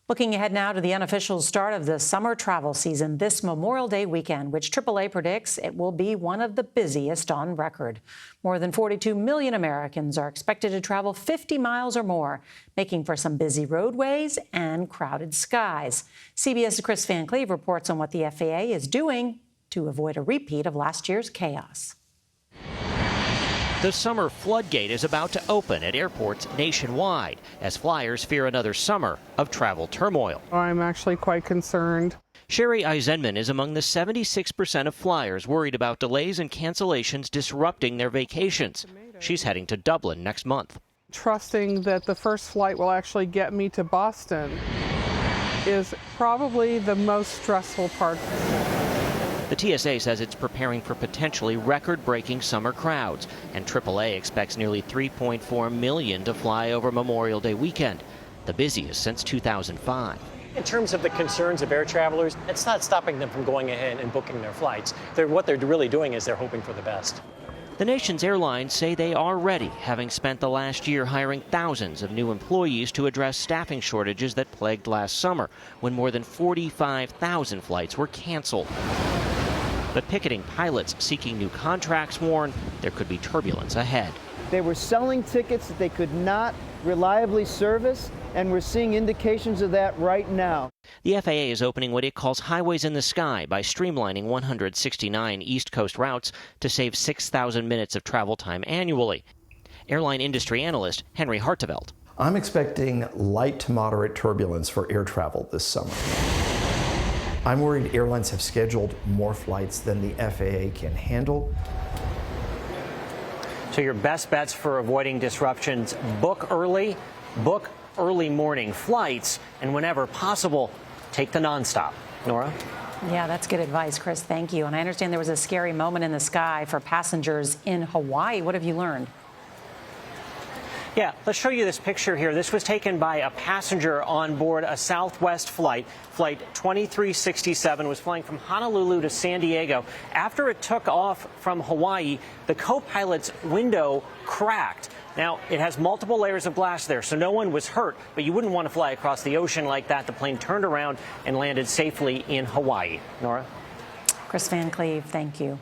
Looking ahead now to the unofficial start of the summer travel season this Memorial Day weekend, which AAA predicts it will be one of the busiest on record. More than 42 million Americans are expected to travel 50 miles or more, making for some busy roadways and crowded skies. CBS's Kris Van Cleave reports on what the FAA is doing to avoid a repeat of last year's chaos. The summer floodgate is about to open at airports nationwide as flyers fear another summer of travel turmoil. I'm actually quite concerned. Sherry Eisenman is among the 76% of flyers worried about delays and cancellations disrupting their vacations. She's heading to Dublin next month. Trusting that the first flight will actually get me to Boston is probably the most stressful part. The TSA says it's preparing for potentially record-breaking summer crowds, and AAA expects nearly 3.4 million to fly over Memorial Day weekend, the busiest since 2005. In terms of the concerns of air travelers, it's not stopping them from going ahead and booking their flights. What they're really doing is they're hoping for the best. The nation's airlines say they are ready, having spent the last year hiring thousands of new employees to address staffing shortages that plagued last summer, when more than 45,000 flights were canceled. But picketing pilots seeking new contracts warn there could be turbulence ahead. They were selling tickets that they could not reliably service, and we're seeing indications of that right now. The FAA is opening what it calls highways in the sky by streamlining 169 East Coast routes to save 6,000 minutes of travel time annually. Airline industry analyst Henry Hartevelt. I'm expecting light to moderate turbulence for air travel this summer. I'm worried airlines have scheduled more flights than the FAA can handle. So your best bets for avoiding disruptions: book early morning flights, and whenever possible, take the nonstop. Norah? Yeah, that's good advice, Kris. Thank you. And I understand there was a scary moment in the sky for passengers in Hawaii. What have you learned? Yeah, let's show you this picture here. This was taken by a passenger on board a Southwest flight. Flight 2367 was flying from Honolulu to San Diego. After it took off from Hawaii, the co-pilot's window cracked. Now, it has multiple layers of glass there, so no one was hurt, but you wouldn't want to fly across the ocean like that. The plane turned around and landed safely in Hawaii. Norah? Kris Van Cleave, thank you.